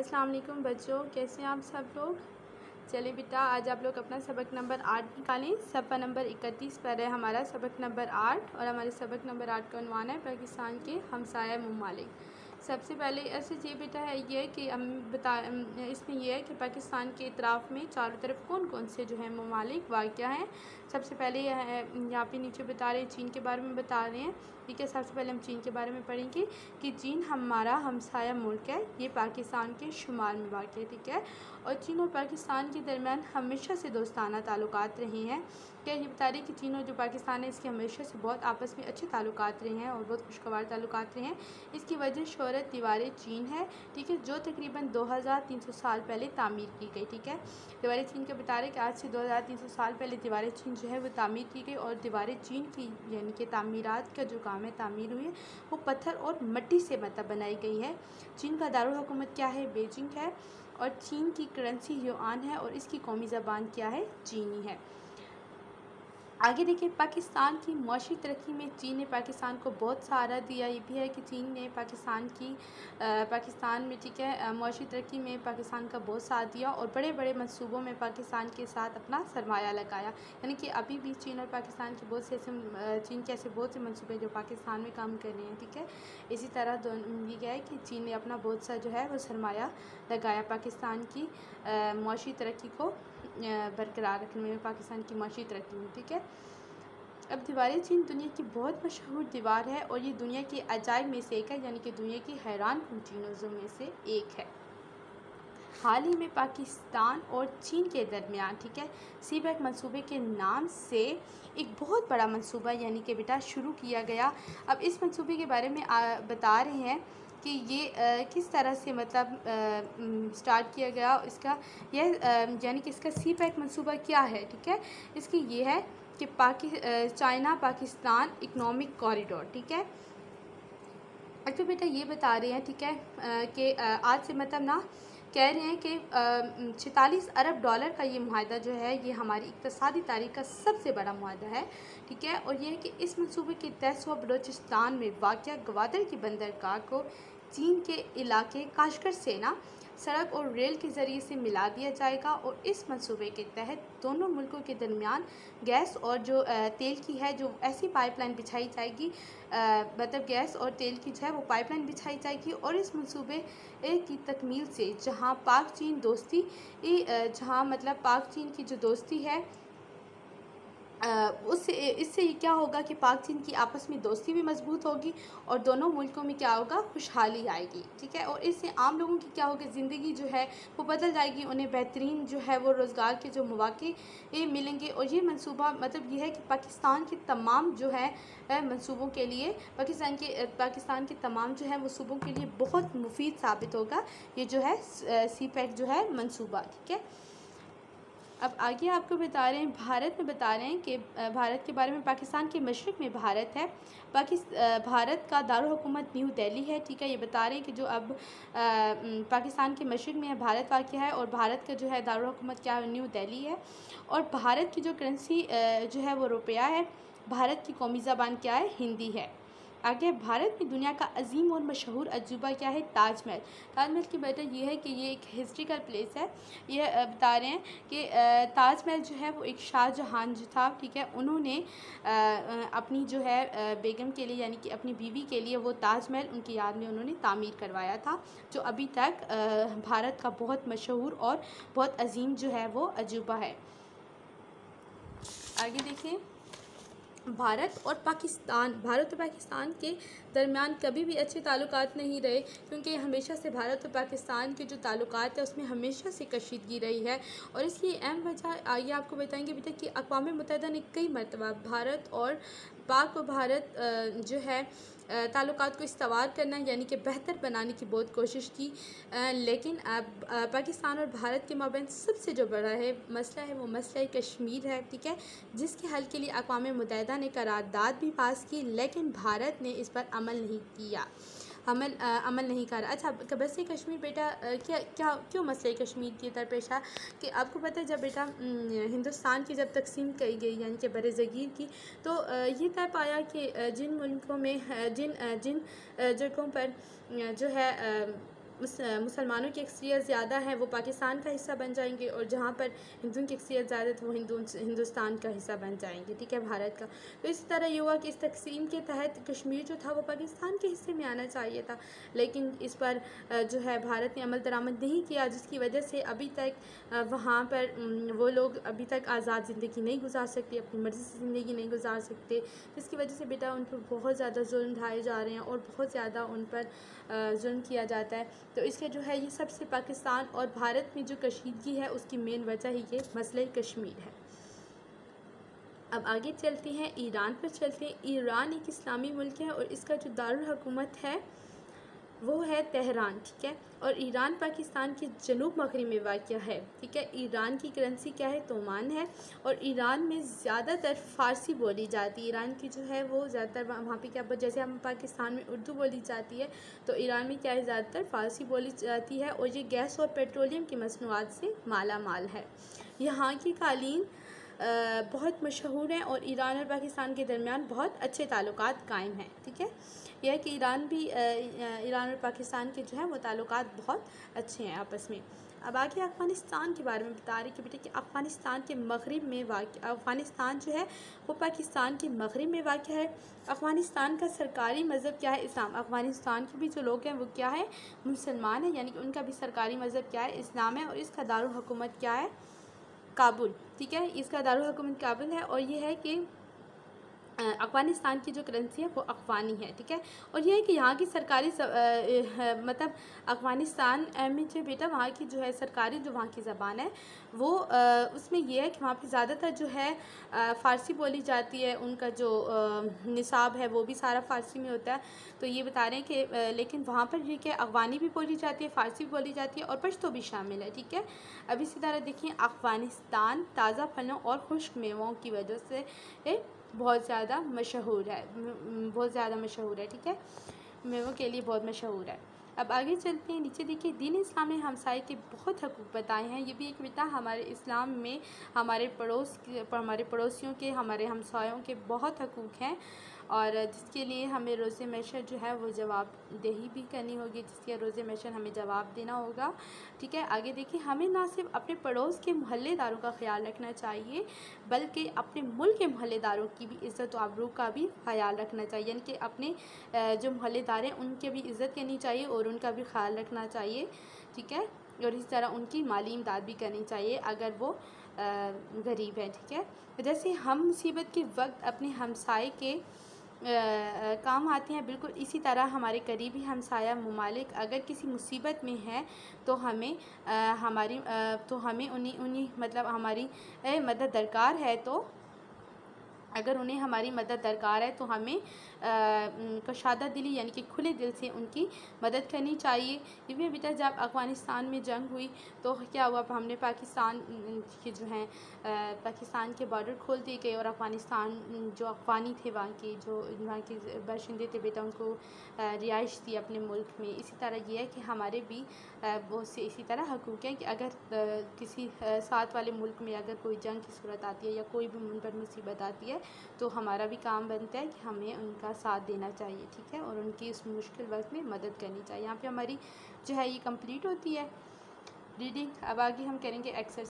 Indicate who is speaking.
Speaker 1: अस्सलाम वालेकुम बच्चों, कैसे हैं आप सब लोग। चलिए बेटा, आज आप लोग अपना सबक नंबर 8 निकालें। सफ़ा नंबर 31 पर है हमारा सबक नंबर 8 और हमारे सबक नंबर 8 का उन्वान है पाकिस्तान के हमसाया ममालिक। सबसे पहले ऐसे ये बेटा है ये कि हम इसमें यह है कि पाकिस्तान के इतराफ़ में चारों तरफ कौन कौन से जो है ममालिक वाक़या हैं। सबसे पहले यह है यहाँ पे नीचे बता रहे हैं चीन के बारे में बता रहे हैं। ठीक है, सबसे पहले हम चीन के बारे में पढ़ेंगे कि चीन हमारा हमसाया मुल्क है, ये पाकिस्तान के शुमाल में वाक़ है। ठीक है, और चीन और पाकिस्तान के दरमियान हमेशा से दोस्ताना ताल्लुकात रहे हैं। क्या ये बता रहे हैं कि चीन और जो पाकिस्तान है इसके हमेशा से बहुत आपस में अच्छे ताल्लुकात रहे हैं और बहुत खुशगवार ताल्लुकात रहे हैं। इसकी वजह शोहरत दीवार चीन है। ठीक है, जो तकरीबन 2300 साल पहले तामीर की गई। ठीक है, दीवार चीन का बता रहे हैं कि आज से 2300 साल पहले दीवार चीन जो है वो तामीर की गई और दीवार चीन की यानी कि तामीरात का जो काम है तामीर हुई है वो पत्थर और मिट्टी से मतलब बनाई गई है। चीन का दारुल हुकूमत क्या है, बीजिंग है, और चीन की करेंसी युआन है और इसकी कौमी ज़बान क्या है, चीनी है। आगे देखिए, पाकिस्तान की मौशी तरक्की में चीन ने पाकिस्तान को बहुत सहारा दिया। ये भी है कि चीन ने पाकिस्तान में ठीक है मौशी तरक्की में पाकिस्तान का बहुत साथ दिया और बड़े बड़े मंसूबों में पाकिस्तान के साथ अपना सरमाया लगाया। यानी कि अभी भी चीन और पाकिस्तान के बहुत से ऐसे चीन के ऐसे बहुत से मंसूबे जो पाकिस्तान में काम कर रहे हैं। ठीक है, इसी तरह ये क्या है कि चीन ने अपना बहुत सा जो है वो सरमाया लगाया पाकिस्तान की मौशी तरक्की को बरकरार रखने में, पाकिस्तान की माशी तरक्की में। ठीक है, अब दीवार चीन दुनिया की बहुत मशहूर दीवार है और ये दुनिया के अजायब में से एक है, यानी कि दुनिया की हैरान कुन चीज़ों में से एक है। हाल ही में पाकिस्तान और चीन के दरमियान ठीक है सीबैक मंसूबे के नाम से एक बहुत बड़ा मंसूबा यानी कि बेटा शुरू किया गया। अब इस मंसूबे के बारे में बता रहे हैं कि ये किस तरह से मतलब स्टार्ट किया गया इसका यह यानी कि इसका सीबैक मंसूबा क्या है। ठीक है, इसकी ये है कि चाइना पाकिस्तान इकनॉमिक कॉरिडोर। ठीक है, अच्छा बेटा ये बता रहे हैं ठीक है कि आज से मतलब ना कह रहे हैं कि 46 अरब डॉलर का ये मुआहदा जो है ये हमारी इक़्तिसादी तारीख़ का सबसे बड़ा मुआहदा है। ठीक है, और ये है कि इस मंसूबे के तहत बलूचिस्तान में वाक़या गवादर की बंदरगाह को चीन के इलाके काशगर से ना सड़क और रेल के ज़रिए से मिला दिया जाएगा और इस मंसूबे के तहत दोनों मुल्कों के दरमियान गैस और जो तेल की है जो ऐसी पाइपलाइन बिछाई जाएगी, मतलब गैस और तेल की जो है वो पाइपलाइन बिछाई जाएगी। और इस मंसूबे की तकमील से जहां पाक चीन दोस्ती जहां मतलब पाक चीन की जो दोस्ती है इससे क्या होगा कि पाक चीन की आपस में दोस्ती भी मजबूत होगी और दोनों मुल्कों में क्या होगा, खुशहाली आएगी। ठीक है, और इससे आम लोगों की क्या होगी, ज़िंदगी जो है वो बदल जाएगी, उन्हें बेहतरीन जो है वो रोज़गार के जो मौके मिलेंगे। और ये मंसूबा मतलब ये है कि पाकिस्तान के तमाम जो है मंसूबों के लिए पाकिस्तान के तमाम जो है वो सूबों के लिए बहुत मुफीद साबित होगा ये जो है सीपैक जो है मंसूबा। ठीक है, अब आगे आपको बता रहे हैं भारत में बता रहे हैं कि भारत के बारे में पाकिस्तान के मशरिक़ में भारत है। भारत का दारुल हुकूमत न्यू दिल्ली है। ठीक है, ये बता रहे हैं कि जो अब पाकिस्तान के मशरिक़ में है भारत वाक़ है और भारत का जो है दारुल हुकूमत क्या है, न्यू दिल्ली है। और भारत की जो करेंसी जो है वो रुपया है। भारत की कौमी ज़बान क्या है, हिंदी है। आगे भारत में दुनिया का अजीम और मशहूर अजूबा क्या है, ताजमहल। ताजमहल की वजह ये है कि ये एक हिस्ट्रिकल प्लेस है। ये बता रहे हैं कि ताजमहल जो है वो एक शाहजहां जो था ठीक है उन्होंने अपनी जो है बेगम के लिए यानी कि अपनी बीवी के लिए वो ताजमहल उनकी याद में उन्होंने तामीर करवाया था, जो अभी तक भारत का बहुत मशहूर और बहुत अजीम जो है वो अजूबा है। आगे देखें, भारत और पाकिस्तान के दरमियान कभी भी अच्छे ताल्लुकात नहीं रहे, क्योंकि हमेशा से भारत और पाकिस्तान के जो ताल्लुकात है उसमें हमेशा से कशीदगी रही है। और इसकी अहम वजह आइए आपको बताएंगे बेटा कि अक़वाम मुत्तहिदा ने कई मरतबा भारत और पाक और भारत जो है ताल्लुकात को इस्तवार करना यानी कि बेहतर बनाने की बहुत कोशिश की, लेकिन अब पाकिस्तान और भारत के माबैन सबसे जो बड़ा है मसला है वो मसला कश्मीर है। ठीक है, जिसके हल के लिए अक़वाम मुत्तहिदा ने करारदाद भी पास की, लेकिन भारत ने इस पर अमल नहीं किया, अमल नहीं कर। अच्छा, मसले कश्मीर बेटा क्यों मसले कश्मीर की दरपेश है कि आपको पता है जब बेटा हिंदुस्तान की जब तकसीम की गई यानी कि बरज़गीर की, तो ये तय पाया कि जिन मुल्कों में जिन जगहों पर जो है मुसलमानों की अक्सरियत ज़्यादा है वो पाकिस्तान का हिस्सा बन जाएंगे, और जहाँ पर हिंदुओं की अक्सरियत ज़्यादा है तो वो हिंदुस्तान का हिस्सा बन जाएंगे, ठीक है, भारत का। तो इस तरह ये हुआ कि इस तकसीम के तहत कश्मीर जो था वो पाकिस्तान के हिस्से में आना चाहिए था, लेकिन इस पर जो है भारत ने अमल दरामद नहीं किया, जिसकी वजह से अभी तक वहाँ पर वो लोग अभी तक आज़ाद ज़िंदगी नहीं गुजार सकते, अपनी मर्ज़ी से ज़िंदगी नहीं गुजार सकते, जिसकी वजह से बेटा उन पर बहुत ज़्यादा जुल्म ढाए जा रहे हैं और बहुत ज़्यादा उन पर जुल्म किया जाता है। तो इसके जो है ये सबसे पाकिस्तान और भारत में जो कशीदगी है उसकी मेन वजह ही ये मसले कश्मीर है। अब आगे चलते हैं, ईरान पर चलते हैं। ईरान एक इस्लामी मुल्क है और इसका जो दारुल हुकूमत है वो है तेहरान, ठीक है, और ईरान पाकिस्तान के जनूब मगरब में वाक़या है, ठीक है। ईरान की करेंसी क्या है, तोमान है, और ईरान में ज़्यादातर फ़ारसी बोली जाती है। ईरान की जो है वो ज़्यादातर वहाँ पे क्या, जैसे हम पाकिस्तान में उर्दू बोली जाती है, तो ईरान में क्या है, ज़्यादातर फ़ारसी बोली जाती है, और ये गैस और पेट्रोलियम की मसनूआत से माला माल है। यहाँ की कालीन बहुत मशहूर हैं और ईरान और पाकिस्तान के दरमियान बहुत अच्छे ताल्लुकात कायम हैं, ठीक है। यह है कि ईरान और पाकिस्तान के जो है वो ताल्लुकात बहुत अच्छे हैं आपस में। अब आगे अफ़गानिस्तान के बारे में बता रही कि बेटे कि अफ़गानिस्तान के मगरिब में अफ़गानिस्तान जो है वो पाकिस्तान के मगरिब में वाक़ है। अफ़गानिस्तान का सरकारी मज़हब क्या है, इस्लाम। अफ़गानिस्तान के भी जो लोग हैं वो क्या है, मुसलमान हैं, यानी कि उनका भी सरकारी मज़हब क्या है, इस्लाम है, और इसका दारुल हुकूमत क्या है, काबुल, ठीक है, इसका दारुल हुकूमत काबुल है। और ये है कि अफ़गानिस्तान की जो करेंसी है वो अफ़गानी है, ठीक है। और ये है कि यहाँ की सरकारी मतलब अफ़गानिस्तान में जो बेटा वहाँ की जो है सरकारी जो वहाँ की ज़बान है वो उसमें ये है कि वहाँ पे ज़्यादातर जो है फ़ारसी बोली जाती है। उनका जो निसाब है वो भी सारा फ़ारसी में होता है। तो ये बता रहे हैं कि लेकिन वहाँ पर ये कि अफ़गानी भी बोली जाती है, फ़ारसी भी बोली जाती है, और पश्तो भी शामिल है, ठीक है। अब इसी तरह देखिए, अफ़गानिस्तान ताज़ा फलों और खुश्क मेवों की वजह से बहुत ज़्यादा मशहूर है, बहुत ज़्यादा मशहूर है, ठीक है, मेवों के लिए बहुत मशहूर है। अब आगे चलते हैं, नीचे देखिए, दीन इस्लाम ने हमसाये के बहुत हकूक़ बताए हैं। ये भी एक बेटा हमारे इस्लाम में हमारे पड़ोसियों के, हमारे हमसायों के बहुत हकूक़ हैं, और जिसके लिए हमें रोज़े महशर जो है वो जवाबदेही भी करनी होगी, जिसके रोज़े महशर हमें जवाब देना होगा, ठीक है। आगे देखिए, हमें ना सिर्फ अपने पड़ोस के मोहल्लेदारों का ख्याल रखना चाहिए बल्कि अपने मुल्क के मोहल्लेदारों की भी इज़्ज़त और आबरू का भी ख्याल रखना चाहिए, यानी कि अपने जो मोहल्लेदार हैं उनकी भी इज़्ज़त करनी चाहिए और उनका भी ख्याल रखना चाहिए, ठीक है। और इस तरह उनकी माली इमदाद भी करनी चाहिए अगर वो गरीब हैं, ठीक है। जैसे हम मुसीबत के वक्त अपने हमसाए के काम आते हैं, बिल्कुल इसी तरह हमारे करीबी हमसाया ममालिक अगर किसी मुसीबत में है तो हमें उन्हीं मतलब हमारी मदद दरकार है, तो अगर उन्हें हमारी मदद दरकार है तो हमें कशादा दिली यानी कि खुले दिल से उनकी मदद करनी चाहिए। क्योंकि बेटा जब अफ़गानिस्तान में जंग हुई तो क्या हुआ, हमने पाकिस्तान के जो हैं पाकिस्तान के बॉर्डर खोल दिए गए, और अफ़गानिस्तान जो अफ़गानी थे वहाँ के बाशिंदे थे बेटा, उनको रिहाइश दी अपने मुल्क में। इसी तरह ये है कि हमारे भी बहुत से इसी तरह हकूक़ हैं कि अगर किसी साथ वाले मुल्क में अगर कोई जंग की सूरत आती है या कोई भी उन पर मुसीबत आती है तो हमारा भी काम बनता है कि हमें उनका साथ देना चाहिए, ठीक है, और उनकी उस मुश्किल वक्त में मदद करनी चाहिए। यहाँ पे हमारी जो है ये कंप्लीट होती है रीडिंग। अब आगे हम करेंगे एक्सरसाइज।